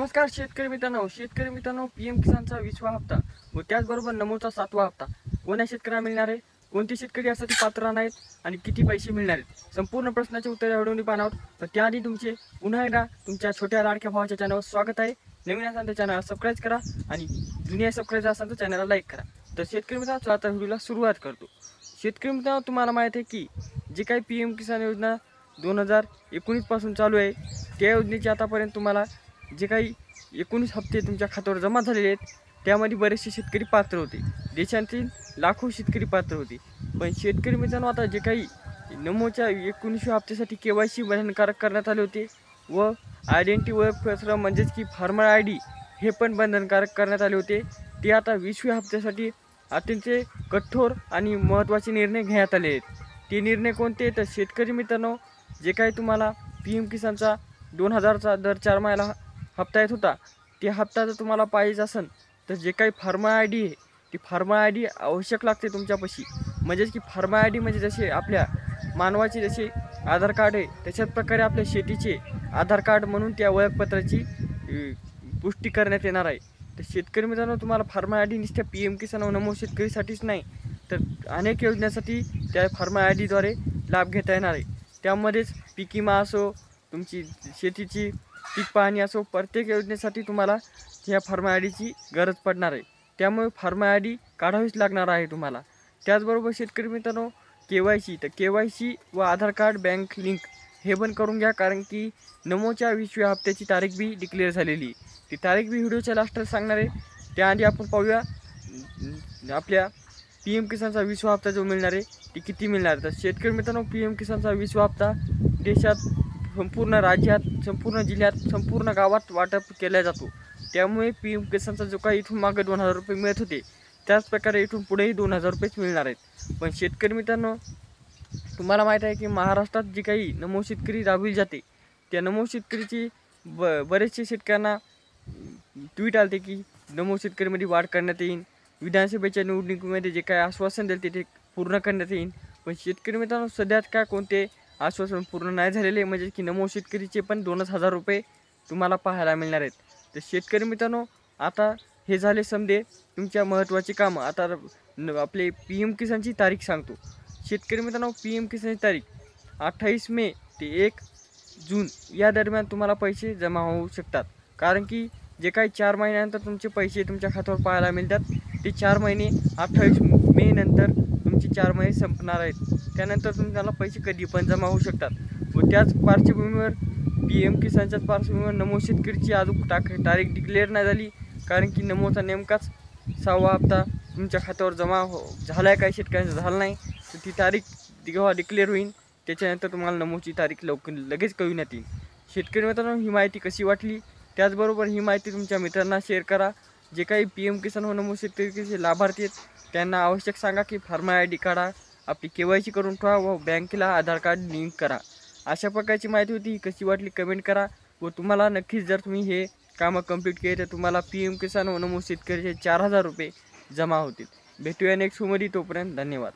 नमस्कार शेतकरी मित्रांनो, पीएम किसानचा 20वा हप्ता व त्याचबरोबर नमोचा 7वा हप्ता कोणत्या शेतकऱ्यांना मिळणार आहे, कोणते शेतकरी यासाठी पात्र नाहीत आणि किती पैसे मिळणार आहेत, संपूर्ण प्रश्नाचे उत्तर या व्हिडिओमध्ये पाहणार आहोत. तर त्याआधी तुमचे पुन्हा एकदा तुमच्या छोट्या लाडक्या भावाच्या चॅनलवर स्वागत आहे. नवीन असाल तर चॅनलला सबस्क्राईब करा आणि जुन्या सबस्क्राईब असाल तर चॅनलला लाईक करा. तर शेतकरी मित्रांनो, आता व्हिडिओला सुरुवात करतो. शेतकरी मित्रांनो, तुम्हाला माहिती आहे की जे काही पीएम किसान योजना 2019 पासून चालू आहे, त्या योजनेचे आतापर्यंत तुम्हाला जे काही 19 हप्ते तुमच्या खात्यावर जमा झालेले आहेत, त्यामध्ये बरेचसे शेतकरी पात्र होते. देशातील लाखो शेतकरी पात्र होते. पण शेतकरी मित्रांनो, आता जे काही नमोच्या 19व्या हप्त्यासाठी KYC बंधनकारक करण्यात आले होते व आयडेंटिटी ओळखपत्र म्हणजेच की फार्मर ID हे पण बंधनकारक करण्यात आले होते. ते आता 20व्या हप्त्यासाठी अत्यंत कठोर आणि महत्त्वाचे निर्णय घेण्यात आले आहेत. ते निर्णय कोणते? तर शेतकरी मित्रांनो, जे काही तुम्हाला पीएम किसानचा 2000चा दर 4 महिन्याला हप्ता येत होता, ते हप्ता जर तुम्हाला पाहिजे असेल तर जे काही फार्मर ID आहे, ती फार्मर ID आवश्यक लागते तुमच्यापाशी. म्हणजेच की फार्मर ID म्हणजे जसे आपल्या मानवाचे जसे आधार कार्ड आहे, त्याच्याच प्रकारे आपल्या शेतीचे आधार कार्ड म्हणून त्या ओळखपत्राची पुष्टी करण्यात येणार आहे. तर शेतकरी मित्रांनो, तुम्हाला फार्मर ID नुसत्या पीएम किसान व नमो शेतकरीसाठीच नाही, तर अनेक योजनेसाठी त्या फार्मर IDद्वारे लाभ घेता येणार आहे. त्यामध्येच पीक विमा असो, तुमची शेतीची पीक पाहणी असो, प्रत्येक योजनेसाठी तुम्हाला ह्या फार्मर IDची गरज पडणार आहे. त्यामुळे फार्मर ID काढावीच लागणार आहे तुम्हाला. त्याचबरोबर शेतकरी मित्रांनो, KYC तर KYC व आधार कार्ड बँक लिंक हे पण करून घ्या, कारण की नमोच्या 20व्या हप्त्याची तारीख बी डिक्लेअर झालेली. ती तारीख बी व्हिडिओच्या लास्टला सांगणार आहे. त्याआधी आपण पाहूया आपल्या पीएम किसानचा 20वा हप्ता जो मिळणार आहे ती किती मिळणार. तर शेतकरी मित्रांनो, पीएम किसानचा 20वा हप्ता देशात संपूर्ण राज्यात, संपूर्ण जिल्ह्यात, संपूर्ण गावात वाटप केला जातो. त्यामुळे पीएम किसानचा जो काही इथून मागे 2000 रुपये मिळत होते, त्याच प्रकारे इथून पुढेही 2000 रुपयेच मिळणार आहेत. पण शेतकरी मित्रांनो, तुम्हाला माहीत आहे की महाराष्ट्रात जी काही नमो शेतकरी राबविली जाते, त्या नमो शेतकरीची बरेचसे शेतकऱ्यांना ट्विट आले की नमो शेतकरीमध्ये वाढ करण्यात येईल, विधानसभेच्या निवडणुकीमध्ये जे काही आश्वासन दिले ते पूर्ण करण्यात येईल. पण शेतकरी मित्रांनो, सध्यात काय कोणते आश्वासन पूर्ण नाही झालेले, म्हणजे की नमो शेतकरीचे पण 2000 रुपये तुम्हाला पाहायला मिळणार आहेत. तर शेतकरी मित्रांनो, आता हे झाले समजे तुमच्या महत्त्वाची कामं. आता आपले पीएम किसानची तारीख सांगतो. शेतकरी मित्रांनो, पीएम किसानची तारीख 28 मे ते 1 जून या दरम्यान तुम्हाला पैसे जमा होऊ शकतात. कारण की जे काही 4 महिन्यानंतर तुमचे पैसे तुमच्या खात्यावर पाहायला मिळतात, ते 4 महिने 28 मे नंतर तुमचे 4 महिने संपणार आहेत. त्यानंतर तुम्हाला पैसे कधी पण जमा होऊ शकतात. व त्याच पार्श्वभूमीवर पीएम किसानच्याच पार्श्वभूमीवर नमो शेतकरीची अजून तारीख डिक्लेअर नाही झाली, कारण की नमोचा नेमकाच 6वा हप्ता तुमच्या खात्यावर जमा झाला आहे. काही शेतकऱ्यांचा झाला नाही, तर ती तारीख जेव्हा डिक्लेअर होईल त्याच्यानंतर तुम्हाला नमोची तारीख लगेच कळविण्यात येईल. शेतकरी मित्रांनो, ही माहिती कशी वाटली, त्याचबरोबर ही माहिती तुमच्या मित्रांना शेअर करा. जे काही पीएम किसान व नमो शेतकरीचे लाभार्थी आहेत त्यांना आवश्यक सांगा की फार्मर ID काढा, आपली KYC करून ठेवा व बँकेला आधार कार्ड लिंक करा. अशा प्रकारची माहिती होती. ही कशी वाटली कमेंट करा. व तुम्हाला नक्कीच जर तुम्ही हे कामं कंप्लीट केले तर तुम्हाला पीएम किसान व नमो शेतकरीचे 4000 रुपये जमा होतील. भेटूया नेक्स्ट व्हिडिओमध्ये. तोपर्यंत धन्यवाद.